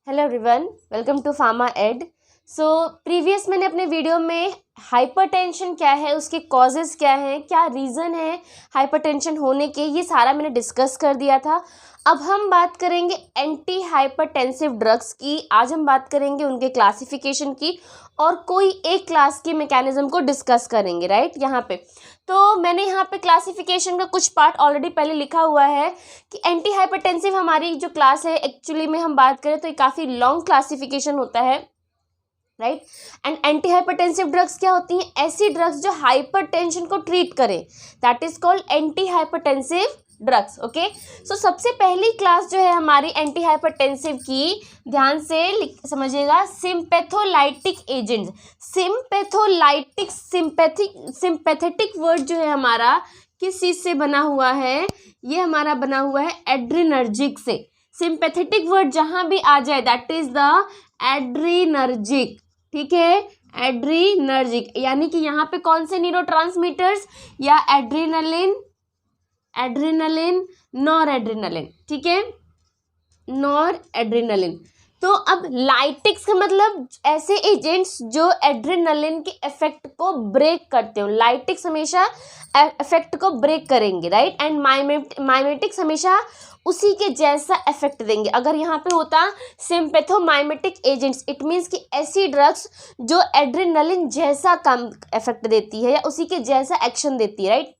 Hello everyone, welcome to pharma ed. Previous मैंने अपने video में हाइपरटेंशन क्या है, उसके कॉजेज़ क्या हैं, क्या रीज़न है हाइपरटेंशन होने के, ये सारा मैंने डिस्कस कर दिया था। अब हम बात करेंगे एंटी हाइपरटेंसिव ड्रग्स की। आज हम बात करेंगे उनके क्लासिफिकेशन की और कोई एक क्लास के मैकेनिज्म को डिस्कस करेंगे, राइट। यहाँ पे तो मैंने यहाँ पे क्लासिफिकेशन का कुछ पार्ट ऑलरेडी पहले लिखा हुआ है कि एंटी हाइपरटेंसिव हमारी जो क्लास है, एक्चुअली में हम बात करें तो ये काफ़ी लॉन्ग क्लासिफिकेशन होता है, right. And anti hypertensive drugs क्या होती हैं? ऐसी ड्रग्स जो हाइपरटेंशन को ट्रीट करें, that is called anti hypertensive drugs. Okay, so सबसे पहली क्लास जो है हमारी एंटी हाइपरटेंसिव की, ध्यान से समझिएगा, सिम्पैथोलाइटिक एजेंट्स। सिम्पैथोलाइटिक, सिंपैथेटिक वर्ड जो है हमारा किस चीज़ से बना हुआ है? ये हमारा बना हुआ है एड्रिनर्जिक से। सिंपैथेटिक वर्ड जहाँ भी आ जाए दैट इज द एड्रिनर्जिक, ठीक है, एड्रिनर्जिक। यानी कि यहाँ पे कौन से न्यूरोट्रांसमीटर्स, या एड्रेनालिन, नॉर एड्रेनालिन, ठीक है, नॉर एड्रेनालिन। तो अब लाइटिक्स का मतलब ऐसे एजेंट्स जो एड्रेनालिन के इफेक्ट को ब्रेक करते हो। लाइटिक्स हमेशा इफेक्ट को ब्रेक करेंगे, राइट। एंड माइमेटिक्स हमेशा उसी के जैसा इफेक्ट देंगे। अगर यहाँ पे होता सिम्पैथोमाइमेटिक एजेंट्स, इट मीन्स कि ऐसी ड्रग्स जो एड्रेनालिन जैसा काम इफेक्ट देती है या उसी के जैसा एक्शन देती है, राइट।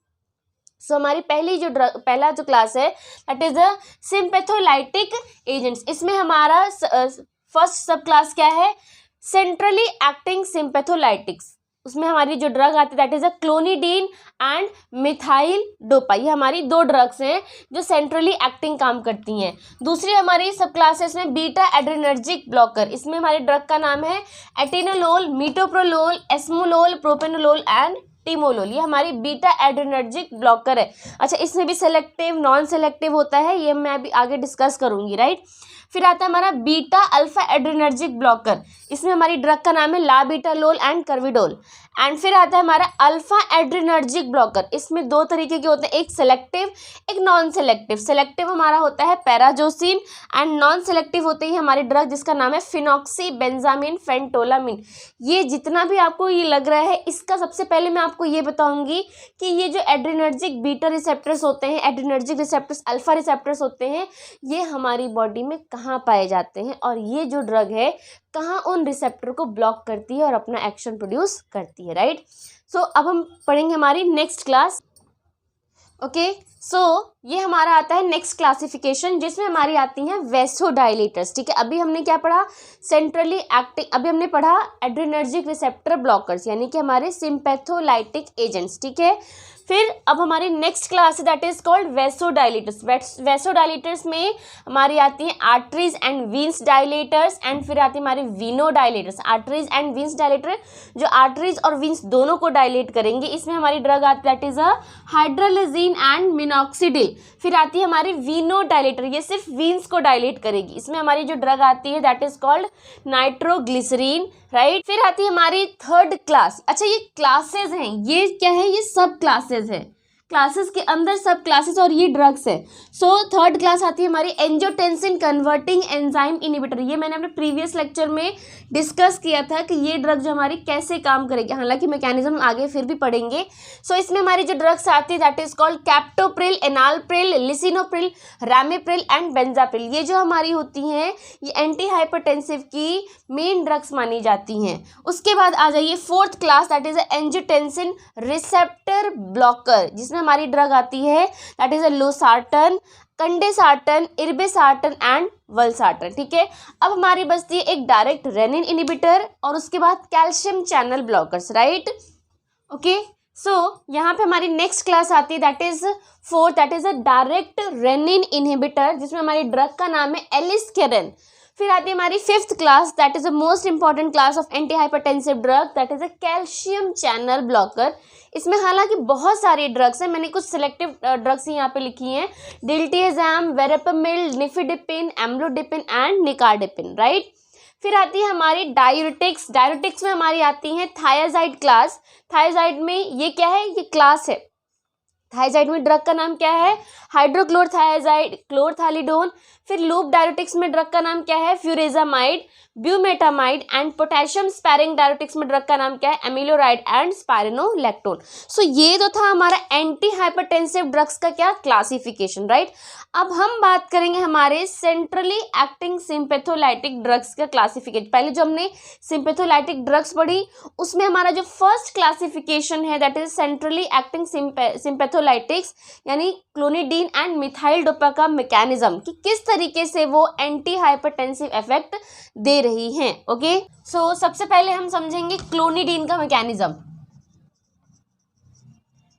सो हमारी पहला जो क्लास है that is the sympatholytic agents. इसमें हमारा फर्स्ट सब क्लास क्या है? Centrally acting sympatholytics. उसमें हमारी जो ड्रग आती है that is a clonidine and methyldopa. ये हमारी दो ड्रग्स हैं जो सेंट्रली एक्टिंग काम करती हैं। दूसरी हमारी सब क्लासेस में बीटा एड्रेनर्जिक ब्लॉकर। इसमें हमारे ड्रग का नाम है atenolol, metoprolol, esmolol, propranolol and timolol. ये हमारी बीटा एड्रेनर्जिक ब्लॉकर है। अच्छा, इसमें भी सेलेक्टिव, नॉन सेलेक्टिव होता है, ये मैं अभी आगे डिस्कस करूंगी, राइट। फिर आता है हमारा बीटा अल्फा एड्रेनर्जिक ब्लॉकर। इसमें हमारी ड्रग का नाम है लाबिटालोल एंड कर्विडोल। एंड फिर आता है हमारा अल्फा एड्रेनर्जिक ब्लॉकर। इसमें दो तरीके के होते हैं, एक सेलेक्टिव, एक नॉन सेलेक्टिव। सेलेक्टिव हमारा होता है पैराजोसिन एंड नॉन सेलेक्टिव होती है हमारी ड्रग जिसका नाम है फिनॉक्सी बेंजामिन फेंटोलामिन। ये जितना भी आपको ये लग रहा है, इसका सबसे पहले मैं आपको ये बताऊंगी कि ये जो एड्रेनर्जिक बीटा रिसेप्टर्स होते हैं, एड्रेनर्जिक रिसेप्टर्स, अल्फा रिसेप्टर्स होते हैं, ये हमारी बॉडी में कहाँ पाए जाते हैं और ये जो ड्रग है कहाँ उन रिसेप्टर को ब्लॉक करती है और अपना एक्शन प्रोड्यूस करती है, राइट। सो अब हम पढ़ेंगे हमारी नेक्स्ट क्लास। ओके, सो ये हमारा आता है नेक्स्ट क्लासिफिकेशन जिसमें हमारी आती हैं वेसोडाइलेटर्स, ठीक है। अभी हमने क्या पढ़ा? Centrally acting. अभी हमने पढ़ा एड्रेनर्जिक रिसेप्टर ब्लॉकर्स, यानी कि हमारे सिम्पैथोलाइटिक एजेंट्स, ठीक है। फिर अब हमारी नेक्स्ट क्लास है that is called vasodilators. Vasodilators में हमारी आती हैं arteries and veins dilators. And फिर आती है हमारी venodilators. Arteries and veins dilator जो आर्टरीज और वीन्स दोनों को डायलेट करेंगे, इसमें हमारी ड्रग आती है that is a hydralazine and minoxidil. फिर आती है हमारी वीनो डायलेटर, ये सिर्फ वीन्स को डायलेट करेगी। इसमें हमारी जो ड्रग आती है that is called nitroglycerin, right. फिर आती है हमारी थर्ड क्लास। अच्छा, ये क्लासेस हैं, ये क्या है? ये सब क्लासेस है, क्लासेस के अंदर सब क्लासेस और ये ड्रग्स है। सो थर्ड क्लास आती है हमारी एंजियोटेंसिन कन्वर्टिंग एंजाइम इनिबिटर। ये मैंने अपने प्रीवियस लेक्चर में डिस्कस किया था कि ये ड्रग जो हमारी कैसे काम करेगी, हालांकि मैकेनिज्म आगे फिर भी पढ़ेंगे। सो इसमें हमारी जो ड्रग्स आती है that is called captopril, enalapril, lisinopril, ramipril and benazepril. ये जो हमारी होती हैं ये एंटी हाइपरटेंसिव की मेन ड्रग्स मानी जाती हैं। उसके बाद आ जाइए fourth class that is angiotensin receptor blocker, जिसमें हमारी ड्रग आती है that is a losartan, candesartan, irbesartan and valsartan, ठीक है। अब हमारी बचती है एक डायरेक्ट रेनिन इनिबिटर और उसके बाद calcium channel blockers, right. Okay, so यहाँ पे हमारी नेक्स्ट क्लास आती है that is fourth, that is a direct renin inhibitor, जिसमें हमारी ड्रग का नाम है एलिस्केरन। फिर आती है हमारी fifth class that is the most important class of anti hypertensive drug that is a calcium channel blocker. इसमें हालांकि बहुत सारी ड्रग्स हैं, मैंने कुछ सिलेक्टिव ड्रग्स यहाँ पे लिखी हैं, diltiazem, verapamil, nifedipine, amlodipine and nicardipine, right. फिर आती है हमारी डायूरेटिक्स। डायूरेटिक्स में हमारी आती है थायाजाइड क्लास। थायाजाइड में ये क्या है? ये क्लास है। थायाजाइड में ड्रग का नाम क्या है? हाइड्रोक्लोरथायाजाइड, क्लोरथालिडोन। फिर लूप डायरेटिक्स में ड्रग का नाम क्या है, फ्यूरेजामाइड, ब्यूमेटामाइड, एंड पोटेशियम स्पैरिंग डायरेटिक्स में ड्रग का नाम क्या है, एमिलोराइड एंड स्पाइरेनोलैक्टोन। सो ये तो था हमारा एंटी हाइपरटेंसिव ड्रग्स का क्या क्लासिफिकेशन, राइट। अब हम बात करेंगे हमारे सेंट्रली एक्टिंग सिंपैथोलाइटिक ड्रग्स का क्लासिफिकेशन। पहले जो हमने सिंपैथोलाइटिक ड्रग्स पढ़ी उसमें हमारा जो फर्स्ट क्लासिफिकेशन है दैट इज सेंट्रली एक्टिंग सिंपैथोलाइटिक्स, यानी क्लोनिडीन एंड मिथाइल डोपा का मैकेनिज्म कि किस तरीके से वो एंटी हाइपरटेंसिव इफेक्ट दे रही हैं। ओके, सो सबसे पहले हम समझेंगे क्लोनिडीन का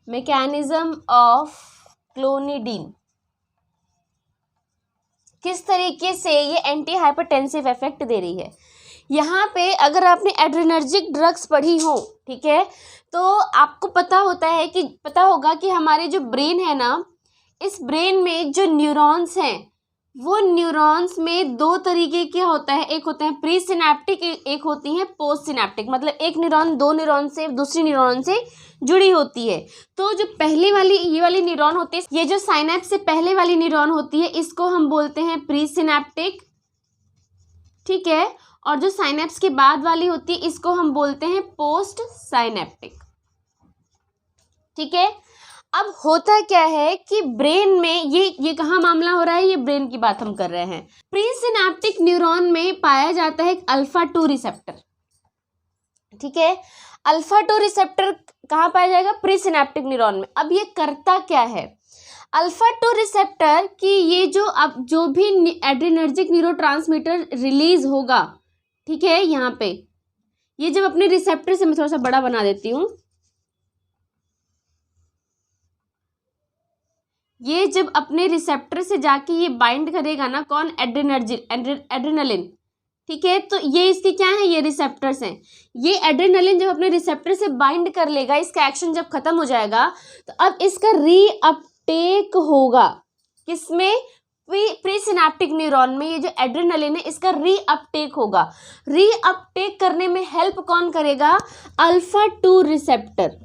मैकेनिज्म ऑफ क्लोनिडीन, किस तरीके से ये एंटी हाइपरटेंसिव इफेक्ट दे रही है। यहाँ पे अगर आपने एड्रेनर्जिक ड्रग्स पढ़ी हो, ठीक है, तो आपको पता होगा कि हमारे जो ब्रेन है ना, इस ब्रेन में जो न्यूरॉन्स हैं वो न्यूरॉन्स में दो तरीके के होता है, एक होते हैं प्री सिनेप्टिक, एक होती हैं पोस्ट सिनेप्टिक। मतलब एक न्यूरॉन दो न्यूरॉन से दूसरी न्यूरॉन से जुड़ी होती है। तो जो पहले वाली ये वाली न्यूरॉन होती है, ये जो साइनेप्स से पहले वाली न्यूरॉन होती है इसको हम बोलते हैं प्री सिनेप्टिक, ठीक है, और जो साइनेप्स के बाद वाली होती है इसको हम बोलते हैं पोस्ट साइनेप्टिक, ठीक है। अब होता क्या है कि ब्रेन में ये कहाँ मामला हो रहा है, ये ब्रेन की बात हम कर रहे हैं। प्री सिनेप्टिक न्यूरॉन में पाया जाता है अल्फा 2 रिसेप्टर, ठीक है। अल्फा 2 रिसेप्टर कहाँ पाया जाएगा, प्री सिनेप्टिक न्यूरॉन में। अब ये करता क्या है, अल्फा 2 रिसेप्टर की ये जो भी एड्रेनर्जिक न्यूरोट्रांसमीटर रिलीज होगा, ठीक है, यहाँ पे ये जब अपने रिसेप्टर से, मैं थोड़ा सा बड़ा बना देती हूँ, ये जब अपने रिसेप्टर से जाके ये बाइंड करेगा ना, कौन, एड्रेनलिन, ठीक है। तो ये इसके क्या है, ये रिसेप्टर्स हैं। ये एड्रेनलिन जब अपने रिसेप्टर से बाइंड कर लेगा, इसका एक्शन जब खत्म हो जाएगा तो अब इसका रीअपटेक होगा, किसमें, प्री सिनेप्टिक न्यूरॉन में। ये जो एड्रेनलिन है इसका रीअपटेक होगा। रीअपटेक करने में हेल्प कौन करेगा, अल्फा 2 रिसेप्टर।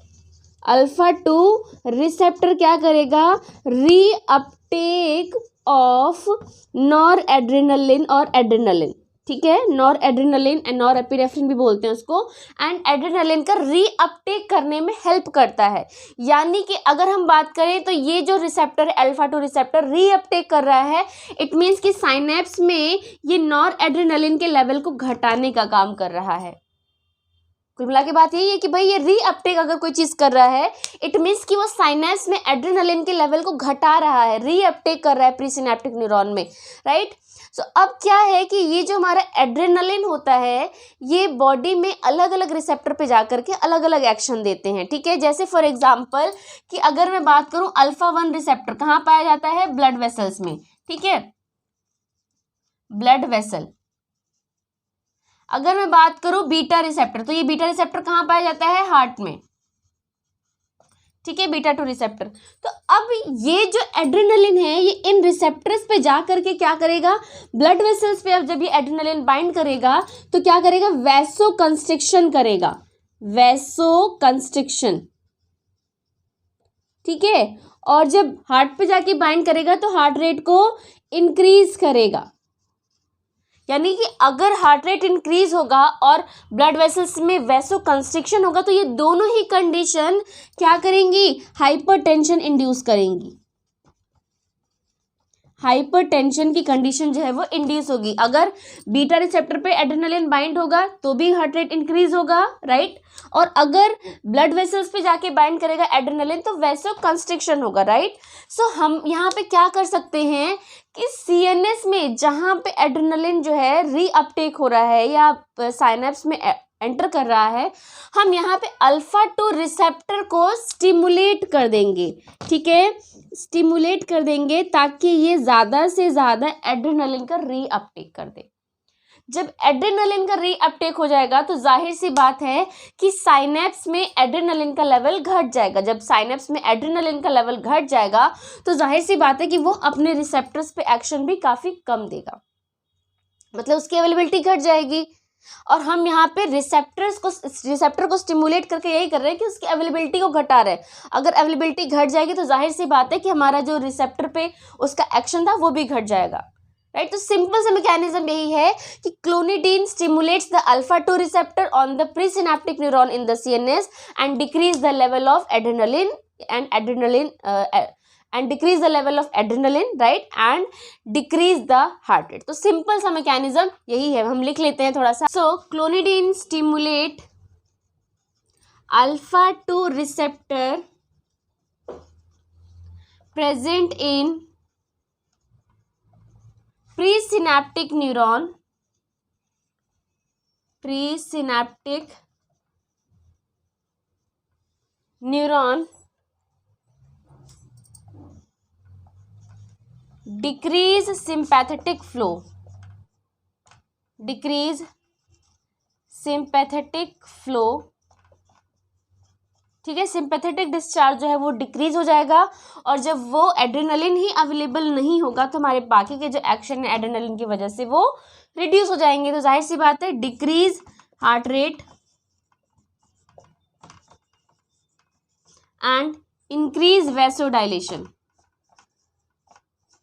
अल्फा 2 रिसेप्टर क्या करेगा, रीअपटेक ऑफ नॉर एड्रेनलिन और एड्रेनलिन, ठीक है, nor adrenaline and nor epinephrine भी बोलते हैं उसको, एंड एड्रेनलिन का रीअपटेक करने में हेल्प करता है। यानी कि अगर हम बात करें तो ये जो रिसेप्टर है अल्फा 2 रिसेप्टर रीअपटेक कर रहा है, इट मीन्स कि साइनेप्स में ये नॉर एड्रेनलिन के लेवल को घटाने का काम कर रहा है। कुल मिला के बात यही है कि भाई ये रीअपटेक अगर कोई चीज़ कर रहा है, इट मीन्स कि वो साइनेप्स में एड्रेनलिन के लेवल को घटा रहा है, रीअपटेक कर रहा है प्री सिनेप्टिक न्यूरॉन में, राइट। सो अब क्या है कि ये जो हमारा एड्रेनलिन होता है ये बॉडी में अलग अलग रिसेप्टर पे जाकर के अलग अलग एक्शन देते हैं, ठीक है। जैसे फॉर एग्जांपल कि अगर मैं बात करूं अल्फा 1 रिसेप्टर कहाँ पाया जाता है, ब्लड वेसल्स में, ठीक है, ब्लड वेसल। अगर मैं बात करूं बीटा रिसेप्टर, तो ये बीटा रिसेप्टर कहाँ पाया जाता है, हार्ट में, ठीक है, बीटा 2 रिसेप्टर। तो अब ये जो एड्रेनलिन है ये इन रिसेप्टर्स पे जा करके क्या करेगा, ब्लड वेसल्स पे अब जब ये एड्रेनलिन बाइंड करेगा तो क्या करेगा, वैसो कंस्ट्रिक्शन करेगा, वैसो कंस्ट्रिक्शन, ठीक है। और जब हार्ट पे जाके बाइंड करेगा तो हार्ट रेट को इंक्रीज करेगा। यानी कि अगर हार्ट रेट इंक्रीज होगा और ब्लड वेसल्स में वैसो कंस्ट्रिक्शन होगा तो ये दोनों ही कंडीशन क्या करेंगी, हाइपरटेंशन इंड्यूस करेंगी। हाइपरटेंशन की कंडीशन जो है वो इंड्यूस होगी। अगर बीटा रिसेप्टर पे एड्रेनलिन बाइंड होगा तो भी हार्ट रेट इंक्रीज होगा, राइट। और अगर ब्लड वेसल्स पे जाके बाइंड करेगा एड्रेनलिन तो वैसो कंस्ट्रिक्शन होगा, राइट। सो हम यहाँ पे क्या कर सकते हैं कि सीएनएस में जहाँ पे एड्रेनलिन जो है रीअपटेक हो रहा है या साइनेप्स में एंटर कर रहा है, हम यहाँ पे अल्फा 2 रिसेप्टर को स्टिमुलेट कर देंगे, ठीक है, स्टिमुलेट कर देंगे ताकि ये ज़्यादा से ज़्यादा एड्रेनलिन का रीअपटेक कर दे। जब एड्रेनलिन का रीअपटेक हो जाएगा तो जाहिर सी बात है कि साइनेप्स में एड्रेनलिन का लेवल घट जाएगा। जब साइनेप्स में एड्रेनलिन का लेवल घट जाएगा तो जाहिर सी बात है कि वो अपने रिसेप्टर्स पे एक्शन भी काफ़ी कम देगा, मतलब उसकी अवेलेबिलिटी घट जाएगी। और हम यहाँ पे रिसेप्टर को स्टिमुलेट करके यही कर रहे हैं कि उसकी अवेलेबिलिटी को घटा रहे हैं। अगर अवेलेबिलिटी घट जाएगी तो जाहिर सी बात है कि हमारा जो रिसेप्टर पे उसका एक्शन था वो भी घट जाएगा, राइट। तो सिंपल सा मैकेनिज्म यही है कि clonidine stimulates the alpha 2 receptor on the presynaptic neuron in the CNS and decrease the level of adrenaline and decrease the level of adrenaline, right, and decrease the heart rate। तो simple सा mechanism यही है, हम लिख लेते हैं थोड़ा सा। So clonidine stimulate alpha 2 receptor present in presynaptic neuron decrease sympathetic flow, ठीक है। सिंपैथेटिक डिस्चार्ज जो है वो डिक्रीज हो जाएगा, और जब वो एड्रेनलिन ही अवेलेबल नहीं होगा तो हमारे बाकी के जो एक्शन है एड्रेनलिन की वजह से वो रिड्यूस हो जाएंगे। तो जाहिर सी बात है decrease heart rate and increase vasodilation.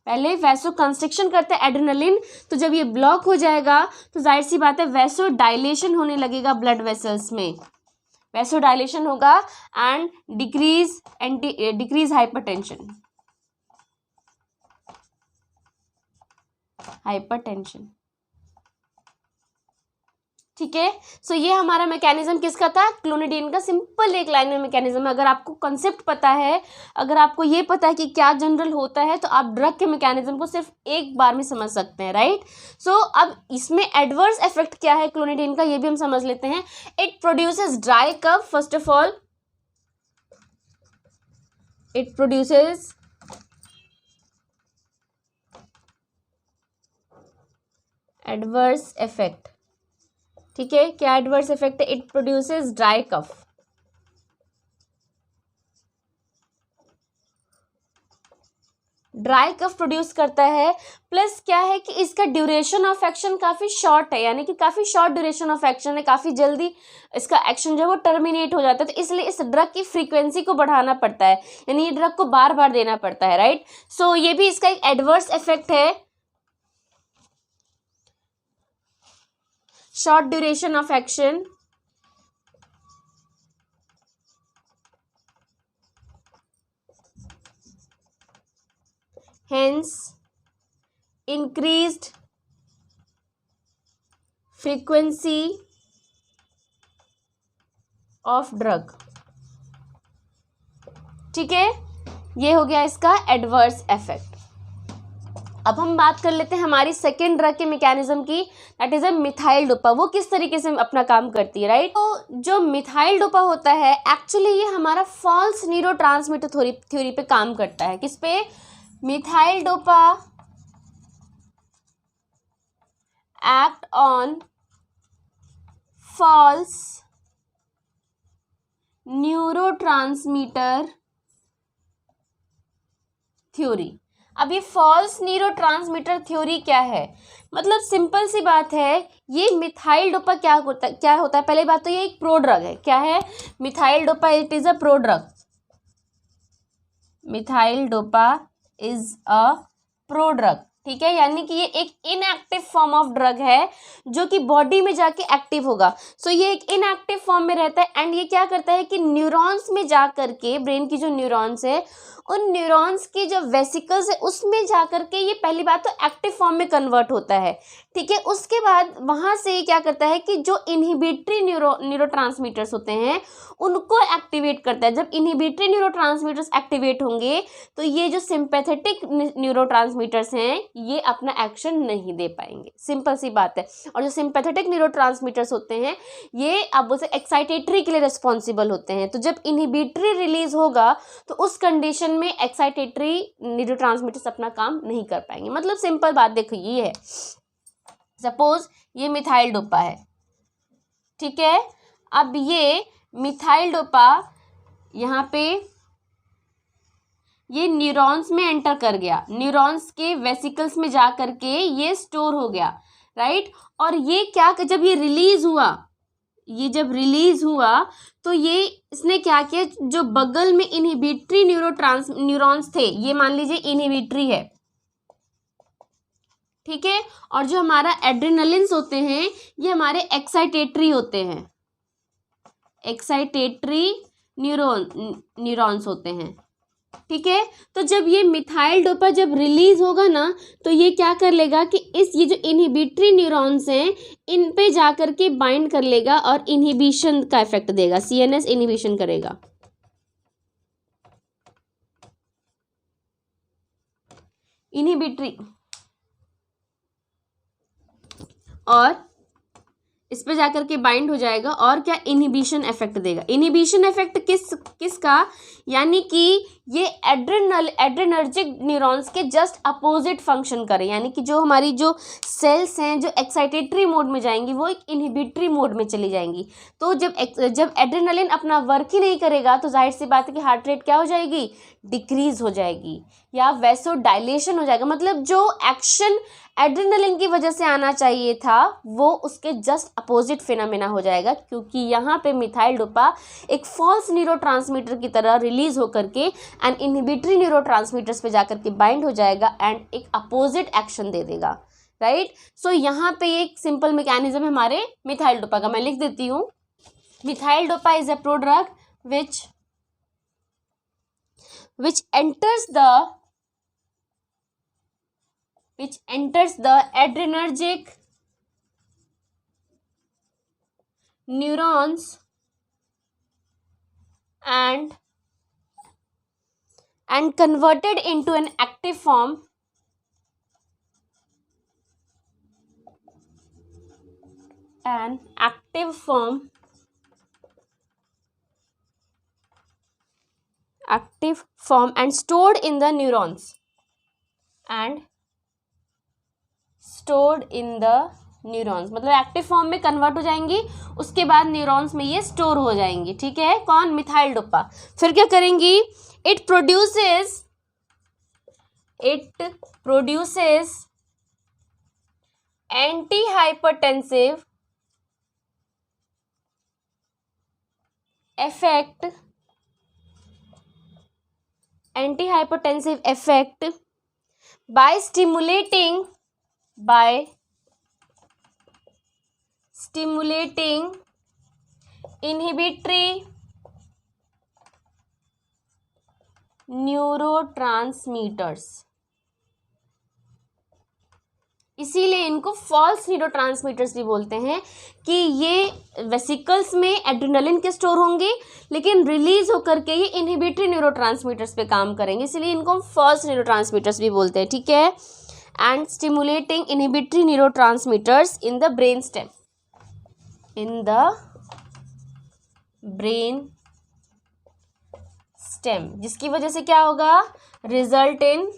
पहले वैसो कंस्ट्रिक्शन करता है एड्रेनलिन, तो जब ये ब्लॉक हो जाएगा तो जाहिर सी बात है वैसोडाइलेशन होने लगेगा ब्लड वेसल्स में, वैसोडाइलेशन होगा एंड डिक्रीज हाइपरटेंशन, ठीक है। सो ये हमारा मैकेनिज्म किसका था, क्लोनिडीन का। सिंपल एक लाइन में मैकेनिज्म है। अगर आपको कंसेप्ट पता है, अगर आपको ये पता है कि क्या जनरल होता है, तो आप ड्रग के मैकेनिज्म को सिर्फ एक बार में समझ सकते हैं, राइट। सो अब इसमें एडवर्स इफेक्ट क्या है क्लोनिडीन का, ये भी हम समझ लेते हैं। It produces dry cough, first of all it produces adverse effect, ठीक है। क्या एडवर्स इफेक्ट है, it produces dry cough, dry cough produce करता है। प्लस क्या है कि इसका ड्यूरेशन ऑफ एक्शन काफ़ी शॉर्ट है, यानी कि काफ़ी शॉर्ट ड्यूरेशन ऑफ एक्शन है, काफ़ी जल्दी इसका एक्शन जो है वो टर्मिनेट हो जाता है। तो इसलिए इस ड्रग की फ्रीक्वेंसी को बढ़ाना पड़ता है, यानी ये ड्रग को बार बार देना पड़ता है, राइट। सो ये भी इसका एक एडवर्स इफेक्ट है, short duration of action, hence increased frequency of drug, ठीक है। ये हो गया इसका एडवर्स इफेक्ट। अब हम बात कर लेते हैं हमारी सेकेंड ड्रग के मैकेनिज्म की, that is a methyl dopa. वो किस तरीके से अपना काम करती है, राइट। तो जो मिथाइल डोपा होता है एक्चुअली ये हमारा फॉल्स न्यूरोट्रांसमीटर थ्योरी पे काम करता है। किस पे, methyldopa act on false neurotransmitter theory. अब ये फॉल्स न्यूरोट्रांसमीटर थ्योरी क्या है, मतलब सिंपल सी बात है, ये मिथाइल डोपा क्या होता है। पहले बात तो ये एक प्रोड्रग है। क्या है, methyl dopa it is a prodrug, methyl dopa is a prodrug, ठीक है। यानी कि ये एक इनएक्टिव फॉर्म ऑफ ड्रग है जो कि बॉडी में जाके एक्टिव होगा। सो ये एक इनएक्टिव फॉर्म में रहता है एंड ये क्या करता है कि न्यूरॉन्स में जा करके, ब्रेन की जो न्यूरॉन्स है उन न्यूरॉन्स की जो वेसिकल्स है उसमें जा करके ये पहली बात तो एक्टिव फॉर्म में कन्वर्ट होता है, ठीक है। उसके बाद वहाँ से ये क्या करता है कि जो इनहिबिटरी न्यूरोट्रांसमीटर्स होते हैं उनको एक्टिवेट करता है। जब इनहिबिटरी न्यूरोट्रांसमीटर्स एक्टिवेट होंगे तो ये जो सिंपैथेटिक न्यूरोट्रांसमीटर्स हैं ये अपना एक्शन नहीं दे पाएंगे, सिंपल सी बात है। और जो सिंपैथेटिक न्यूरोट्रांसमीटर्स होते हैं ये आप बोलते हैं एक्साइटेटरी के लिए रिस्पॉन्सिबल होते हैं। तो जब इनहिबिटरी रिलीज होगा तो उस कंडीशन में एक्साइटेटरी न्यूरोट्रांसमीटर्स अपना काम नहीं कर पाएंगे। मतलब सिंपल बात देखो ये है, सपोज ये मिथाइल डोपा है, ठीक है। अब ये मिथाइल डोपा यहाँ पे ये न्यूरॉन्स में एंटर कर गया, न्यूरॉन्स के वेसिकल्स में जा करके ये स्टोर हो गया, राइट। और ये क्या, जब ये रिलीज हुआ, ये जब रिलीज हुआ तो ये इसने क्या किया, जो बगल में इनहिबिटरी न्यूरॉन्स थे, ये मान लीजिए इनहिबिटरी है, ठीक है। और जो हमारा एड्रेनलिन्स होते हैं ये हमारे एक्साइटेटरी होते हैं, एक्साइटेटरी न्यूरॉन्स होते हैं, ठीक है। तो जब ये मिथाइल डोपा जब रिलीज होगा ना तो ये क्या कर लेगा कि ये जो इनहिबिटरी न्यूरॉन्स हैं इन पे जा कर के बाइंड कर लेगा और इनहिबिशन का इफेक्ट देगा, सीएनएस इनहिबिशन करेगा। इनहिबिटरी और इस पे जाकर के बाइंड हो जाएगा और क्या इनहिबिशन इफेक्ट देगा। इनहिबिशन इफेक्ट किसका, यानी कि ये एड्रेनर्जिक न्यूरॉन्स के जस्ट अपोजिट फंक्शन करे, यानी कि जो हमारी जो सेल्स हैं जो एक्साइटेटरी मोड में जाएंगी वो एक इनहिबिटरी मोड में चली जाएंगी। तो जब एड्रेनलिन अपना वर्क ही नहीं करेगा तो जाहिर सी बात है कि हार्ट रेट क्या हो जाएगी, डिक्रीज हो जाएगी या वैसो डायलेशन हो जाएगा। मतलब जो एक्शन एड्रेनलिन की वजह से आना चाहिए था वो उसके जस्ट अपोजिट फिनोमेना हो जाएगा, क्योंकि यहाँ पे मिथाइल डोपा एक फॉल्स न्यूरोट्रांसमीटर की तरह रिलीज होकर के एंड इनहिबिटरी न्यूरोट्रांसमीटर्स पे जाकर के बाइंड हो जाएगा एंड एक अपोजिट एक्शन दे देगा, राइट। सो यहाँ पे एक सिंपल मैकेनिज्म है हमारे मिथाइल डोपा का, मैं लिख देती हूँ। Methyl dopa is a product which enters the adrenergic neurons and converted into an active form and stored in the neurons मतलब एक्टिव फॉर्म में कन्वर्ट हो जाएंगी, उसके बाद न्यूरॉन्स में ये स्टोर हो जाएंगी, ठीक है। कौन, मिथाइल डोपा। फिर क्या करेंगी, it produces anti hypertensive effect by stimulating inhibitory neurotransmitters. इसीलिए इनको फॉल्स न्यूरोट्रांसमीटर्स भी बोलते हैं कि ये वेसिकल्स में एड्रेनलिन के स्टोर होंगे लेकिन रिलीज होकर के ये इनहिबिटरी न्यूरोट्रांसमीटर्स पे काम करेंगे, इसलिए इनको हम फॉल्स न्यूरोट्रांसमीटर्स भी बोलते हैं, ठीक है। And stimulating inhibitory neurotransmitters in the brain stem, जिसकी वजह से क्या होगा, result in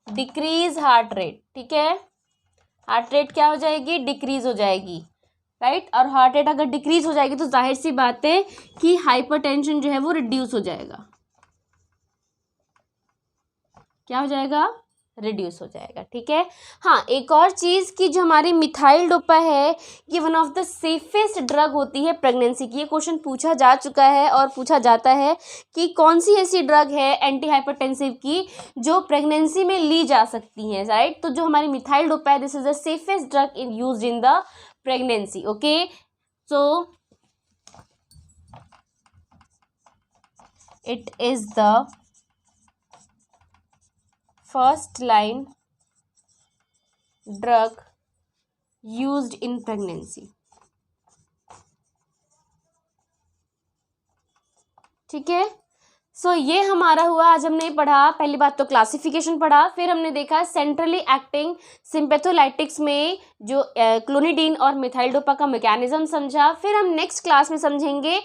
decrease heart rate, ठीक है। हार्ट रेट क्या हो जाएगी, डिक्रीज हो जाएगी, राइट। और हार्ट रेट अगर डिक्रीज हो जाएगी तो जाहिर सी बात है कि हाइपरटेंशन जो है वो रिड्यूस हो जाएगा। क्या हो जाएगा, रिड्यूस हो जाएगा, ठीक है। हाँ, एक और चीज़ कि जो हमारी मिथाइल डोपा है ये one of the safest drug होती है प्रेगनेंसी की। ये क्वेश्चन पूछा जा चुका है और पूछा जाता है कि कौन सी ऐसी ड्रग है एंटी हाइपरटेंसिव की जो प्रेगनेंसी में ली जा सकती है, राइट। तो जो हमारी मिथाइल डोपा है this is the safest drug used in the pregnancy, okay. So it is the first line drug used in pregnancy, ठीक है। सो ये हमारा हुआ, आज हमने पढ़ा, पहली बात तो क्लासिफिकेशन पढ़ा, फिर हमने देखा सेंट्रली एक्टिंग सिंपैथोलाइटिक्स में जो क्लोनिडीन और मिथाइल डोपा का मैकेनिज्म समझा। फिर हम नेक्स्ट क्लास में समझेंगे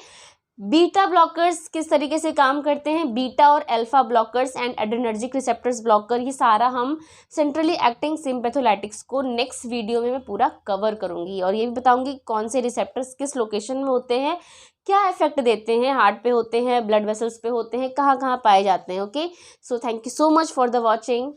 बीटा ब्लॉकर्स किस तरीके से काम करते हैं, बीटा और alpha blockers and adrenergic receptors blocker, ये सारा हम सेंट्रली एक्टिंग सिंपैथोलाइटिक्स को नेक्स्ट वीडियो में मैं पूरा कवर करूंगी और ये भी बताऊंगी कौन से रिसेप्टर्स किस लोकेशन में होते हैं, क्या इफेक्ट देते हैं, हार्ट पे होते हैं, ब्लड वेसल्स पे होते हैं, कहाँ कहाँ पाए जाते हैं, okay. So thank you so much for the watching.